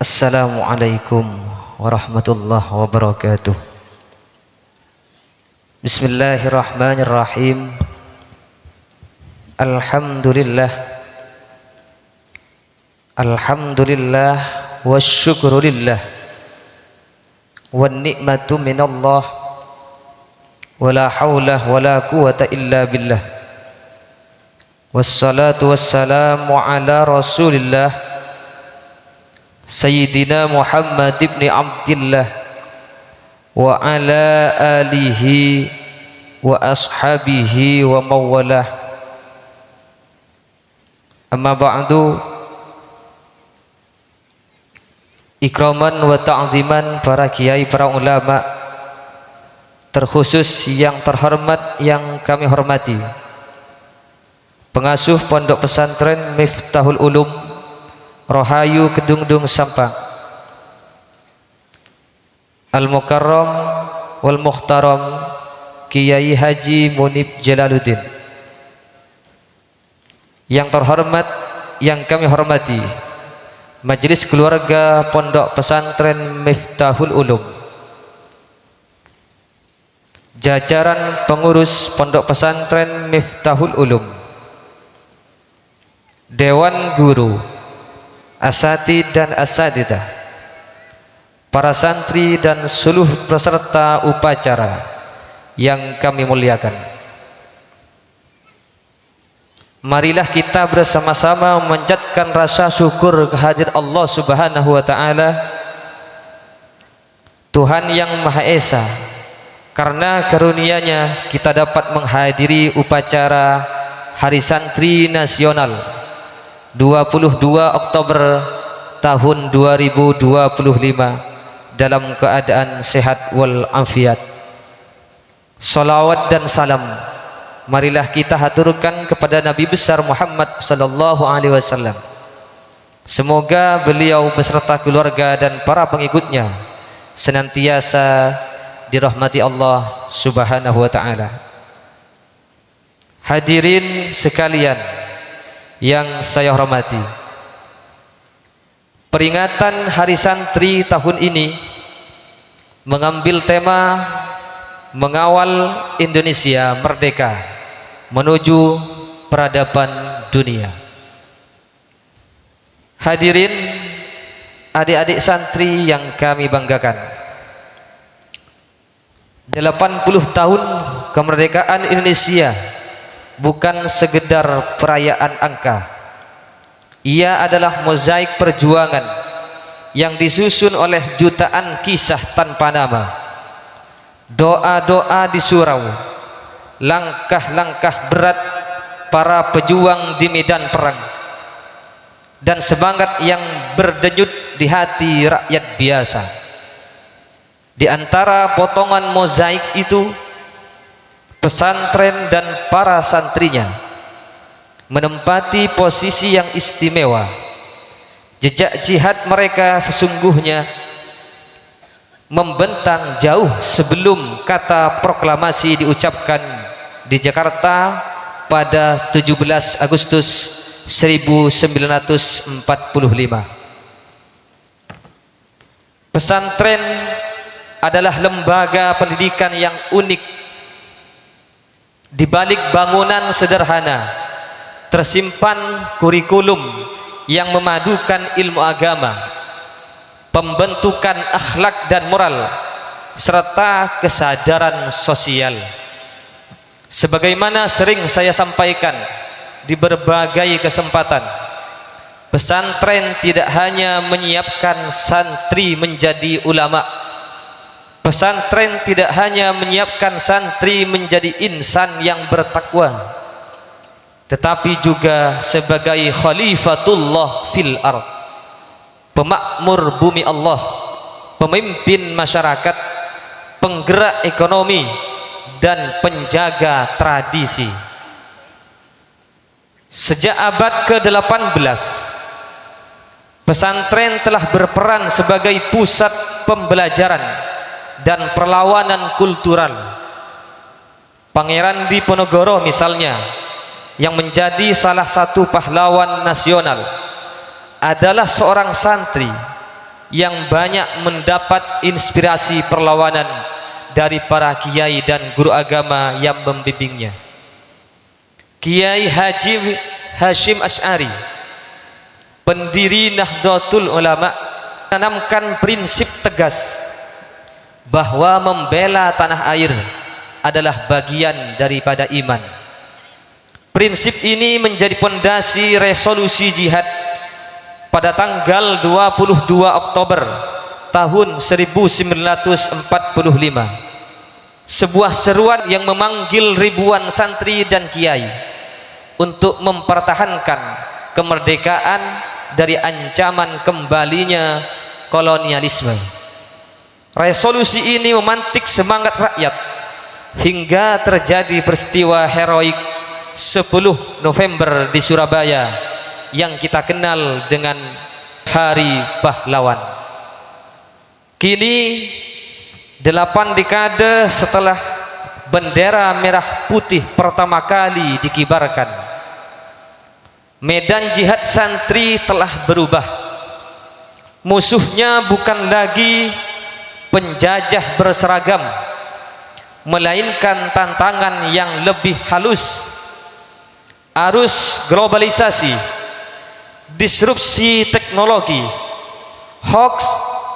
Assalamualaikum warahmatullahi wabarakatuh. Bismillahirrahmanirrahim. Alhamdulillah. Alhamdulillah wassyukrulillah. Wan ni'matu minallah. Wala hawla wala quwata illa billah. Wassalatu wassalamu ala Rasulillah Sayyidina Muhammad ibn Abdillah wa ala alihi wa ashabihi wa mawalah. Amma ba'du. Ikraman wa ta'ziman para kiai, para ulama, terkhusus yang terhormat yang kami hormati pengasuh Pondok Pesantren Miftahul Ulum Rohayu Kedungdung Sampang, Al-Mukarram wal Mukhtaram Kiai Haji Munib Jalaluddin. Yang terhormat yang kami hormati Majelis Keluarga Pondok Pesantren Miftahul Ulum, jajaran pengurus Pondok Pesantren Miftahul Ulum, Dewan Guru, asatid dan asatidah, para santri dan seluruh peserta upacara yang kami muliakan. Marilah kita bersama-sama memanjatkan rasa syukur kehadirat Allah Subhanahu wa taala, Tuhan yang Maha Esa, karena karunia-Nya kita dapat menghadiri upacara Hari Santri Nasional 22 Oktober tahun 2025 dalam keadaan sehat wal afiat. Salawat dan salam marilah kita haturkan kepada Nabi besar Muhammad sallallahu alaihi wasallam. Semoga beliau beserta keluarga dan para pengikutnya senantiasa dirahmati Allah Subhanahu wa taala. Hadirin sekalian yang saya hormati, peringatan Hari Santri tahun ini mengambil tema mengawal Indonesia merdeka menuju peradaban dunia. Hadirin adik-adik santri yang kami banggakan, 80 tahun kemerdekaan Indonesia bukan sekedar perayaan angka. Ia adalah mozaik perjuangan yang disusun oleh jutaan kisah tanpa nama, doa-doa di surau, langkah-langkah berat para pejuang di medan perang, dan semangat yang berdenyut di hati rakyat biasa. Di antara potongan mozaik itu, pesantren dan para santrinya menempati posisi yang istimewa. Jejak jihad mereka sesungguhnya membentang jauh sebelum kata proklamasi diucapkan di Jakarta pada 17 Agustus 1945. Pesantren adalah lembaga pendidikan yang unik. Di balik bangunan sederhana tersimpan kurikulum yang memadukan ilmu agama, pembentukan akhlak dan moral, serta kesadaran sosial. Sebagaimana sering saya sampaikan di berbagai kesempatan, pesantren tidak hanya menyiapkan santri menjadi ulama. Pesantren tidak hanya menyiapkan santri menjadi insan yang bertakwa, tetapi juga sebagai khalifatullah fil ard, pemakmur bumi Allah, pemimpin masyarakat, penggerak ekonomi, dan penjaga tradisi. Sejak abad ke-18, pesantren telah berperan sebagai pusat pembelajaran dan perlawanan kultural. Pangeran Diponegoro misalnya, yang menjadi salah satu pahlawan nasional, adalah seorang santri yang banyak mendapat inspirasi perlawanan dari para kiai dan guru agama yang membimbingnya. Kiai Haji Hashim Asy'ari, pendiri Nahdlatul Ulama, menanamkan prinsip tegas bahwa membela tanah air adalah bagian daripada iman. Prinsip ini menjadi pondasi resolusi jihad pada tanggal 22 Oktober tahun 1945. Sebuah seruan yang memanggil ribuan santri dan kiai untuk mempertahankan kemerdekaan dari ancaman kembalinya kolonialisme. Resolusi ini memantik semangat rakyat hingga terjadi peristiwa heroik 10 November di Surabaya yang kita kenal dengan Hari Pahlawan. Kini 8 dekade setelah bendera merah putih pertama kali dikibarkan, medan jihad santri telah berubah. Musuhnya bukan lagi penjajah berseragam, melainkan tantangan yang lebih halus. Arus globalisasi, disrupsi teknologi, hoax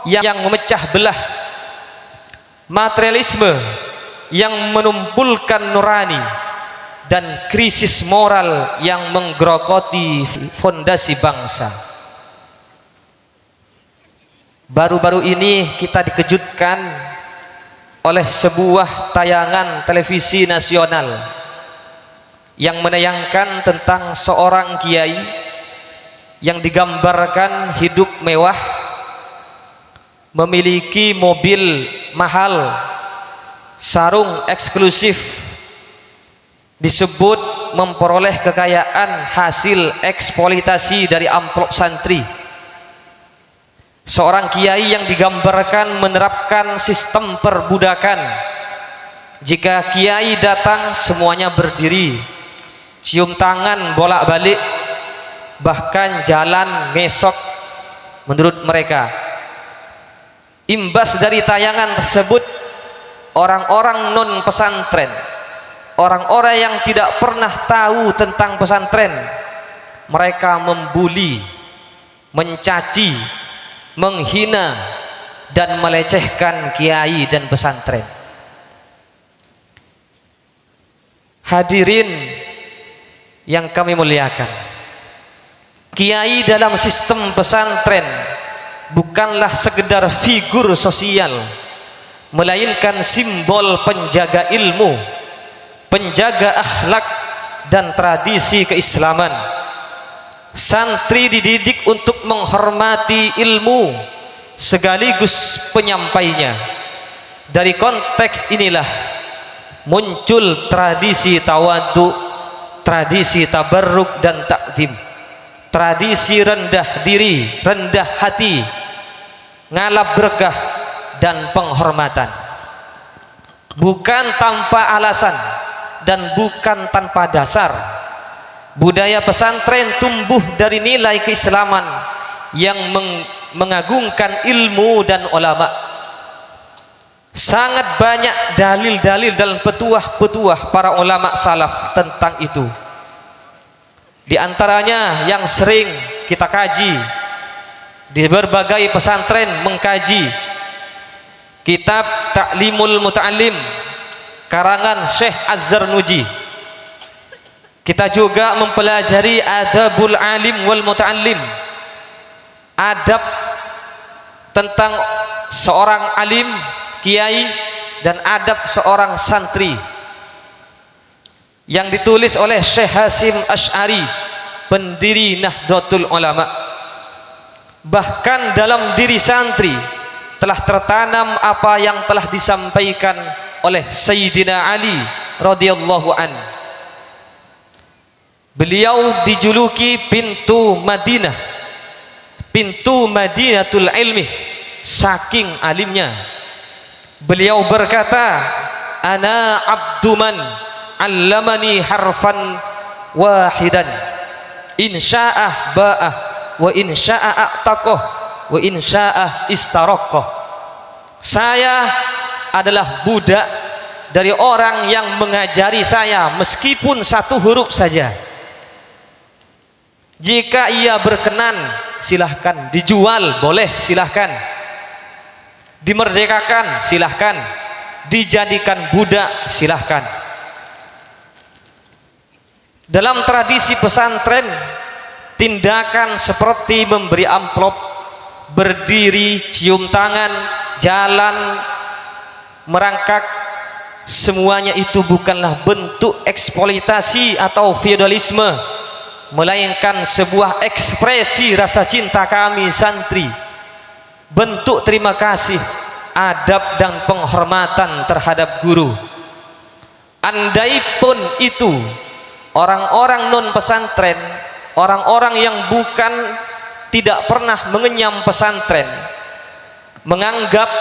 yang memecah belah, materialisme yang menumpulkan nurani, dan krisis moral yang menggerogoti fondasi bangsa. Baru-baru ini kita dikejutkan oleh sebuah tayangan televisi nasional yang menayangkan tentang seorang kiai yang digambarkan hidup mewah, memiliki mobil mahal, sarung eksklusif, disebut memperoleh kekayaan hasil eksploitasi dari amplop santri. Seorang kiai yang digambarkan menerapkan sistem perbudakan. Jika kiai datang semuanya berdiri, cium tangan bolak-balik, bahkan jalan ngesok menurut mereka. Imbas dari tayangan tersebut, orang-orang non pesantren, orang-orang yang tidak pernah tahu tentang pesantren, mereka membuli, mencaci, menghina, dan melecehkan kiai dan pesantren. Hadirin yang kami muliakan, kiai dalam sistem pesantren bukanlah sekedar figur sosial, melainkan simbol penjaga ilmu, penjaga akhlak dan tradisi keislaman. Santri dididik untuk menghormati ilmu sekaligus penyampainya. Dari konteks inilah muncul tradisi tawadhu, tradisi tabarruk dan takdim, tradisi rendah diri, rendah hati, ngalap berkah dan penghormatan. Bukan tanpa alasan dan bukan tanpa dasar, budaya pesantren tumbuh dari nilai keislaman yang mengagungkan ilmu dan ulama. Sangat banyak dalil-dalil dalam petuah-petuah para ulama salaf tentang itu. Di antaranya yang sering kita kaji di berbagai pesantren, mengkaji kitab Ta'limul Muta'allim karangan Syekh Az-Zarnuji. Kita juga mempelajari Adabul Alim wal Muta'allim, adab tentang seorang alim, kiai, dan adab seorang santri yang ditulis oleh Syekh Hashim Asy'ari, pendiri Nahdlatul Ulama. Bahkan dalam diri santri telah tertanam apa yang telah disampaikan oleh Sayyidina Ali radhiyallahu an. Beliau dijuluki pintu Madinah, pintu Madinatul Ilmi, saking alimnya. Beliau berkata, ana abduman allamani harfan wahidan, insya'ah ba'ah wa insya'ah a'taqoh wa in sya'ah istaraqah. Saya adalah budak dari orang yang mengajari saya meskipun satu huruf saja. Jika ia berkenan silahkan, dijual boleh silahkan, dimerdekakan silahkan, dijadikan budak silahkan. Dalam tradisi pesantren, tindakan seperti memberi amplop, berdiri, cium tangan, jalan, merangkak, semuanya itu bukanlah bentuk eksploitasi atau feodalisme, melainkan sebuah ekspresi rasa cinta kami santri, bentuk terima kasih, adab dan penghormatan terhadap guru. Andaipun itu orang-orang non pesantren, orang-orang yang tidak pernah mengenyam pesantren, menganggap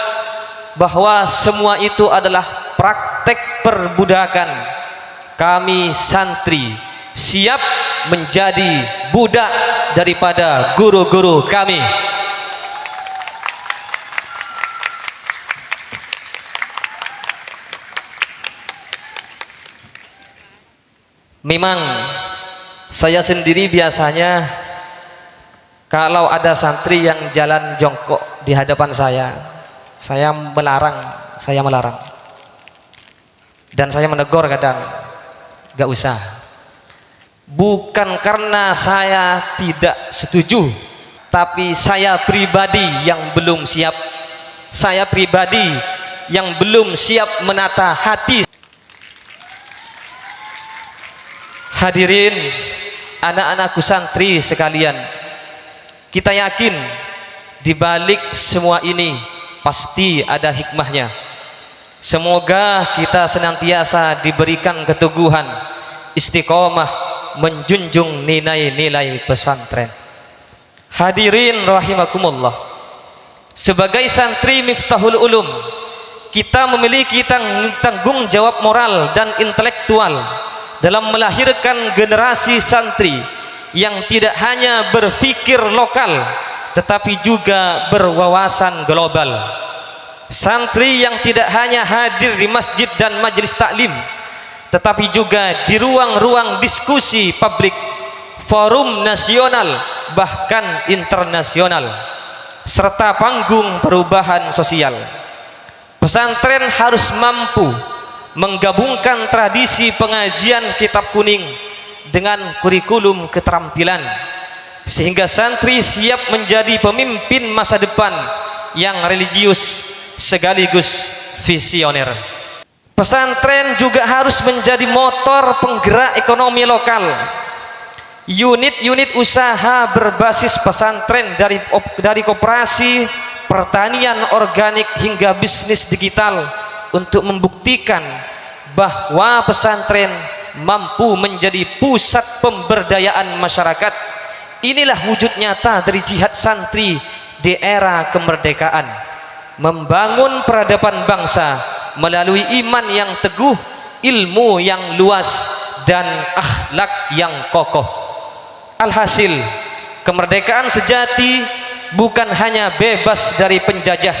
bahwa semua itu adalah praktek perbudakan, kami santri siap menjadi budak daripada guru-guru kami. Memang saya sendiri biasanya kalau ada santri yang jalan jongkok di hadapan saya melarang dan saya menegur kadang, gak usah. Bukan karena saya tidak setuju, tapi saya pribadi yang belum siap. Saya pribadi yang belum siap menata hati. Hadirin anak-anakku santri sekalian, kita yakin di balik semua ini pasti ada hikmahnya. Semoga kita senantiasa diberikan keteguhan, istiqomah menjunjung nilai-nilai pesantren. Hadirin rahimakumullah, sebagai santri Miftahul Ulum, kita memiliki tanggung jawab moral dan intelektual dalam melahirkan generasi santri yang tidak hanya berpikir lokal tetapi juga berwawasan global. Santri yang tidak hanya hadir di masjid dan majelis taklim, tetapi juga di ruang-ruang diskusi publik, forum nasional bahkan internasional, serta panggung perubahan sosial. Pesantren harus mampu menggabungkan tradisi pengajian kitab kuning dengan kurikulum keterampilan, sehingga santri siap menjadi pemimpin masa depan yang religius sekaligus visioner. Pesantren juga harus menjadi motor penggerak ekonomi lokal. Unit-unit usaha berbasis pesantren dari koperasi, pertanian organik hingga bisnis digital untuk membuktikan bahwa pesantren mampu menjadi pusat pemberdayaan masyarakat. Inilah wujud nyata dari jihad santri di era kemerdekaan, membangun peradaban bangsa melalui iman yang teguh, ilmu yang luas, dan akhlak yang kokoh. Alhasil, kemerdekaan sejati bukan hanya bebas dari penjajah,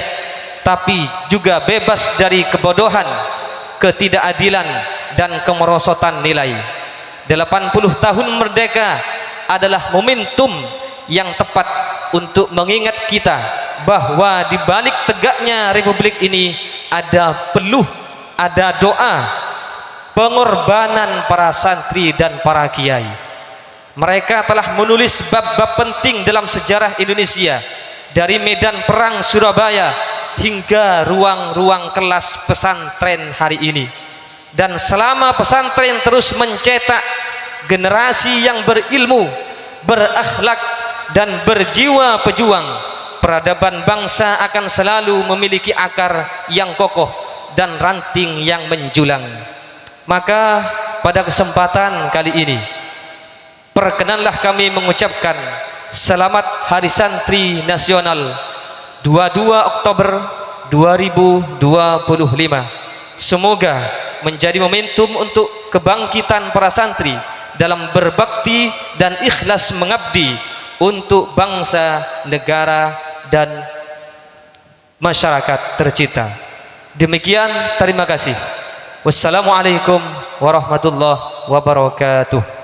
tapi juga bebas dari kebodohan, ketidakadilan, dan kemerosotan nilai. 80 tahun merdeka adalah momentum yang tepat untuk mengingat kita bahwa di balik tegaknya republik ini ada doa, pengorbanan para santri dan para kiai. Mereka telah menulis bab-bab penting dalam sejarah Indonesia, dari medan perang Surabaya hingga ruang-ruang kelas pesantren hari ini. Dan selama pesantren terus mencetak generasi yang berilmu, berakhlak, dan berjiwa pejuang, peradaban bangsa akan selalu memiliki akar yang kokoh dan ranting yang menjulang. Maka pada kesempatan kali ini, perkenanlah kami mengucapkan selamat Hari Santri Nasional 22 Oktober 2025. Semoga menjadi momentum untuk kebangkitan para santri dalam berbakti dan ikhlas mengabdi untuk bangsa, negara, dan masyarakat tercinta. Demikian, terima kasih. Wassalamualaikum warahmatullahi wabarakatuh.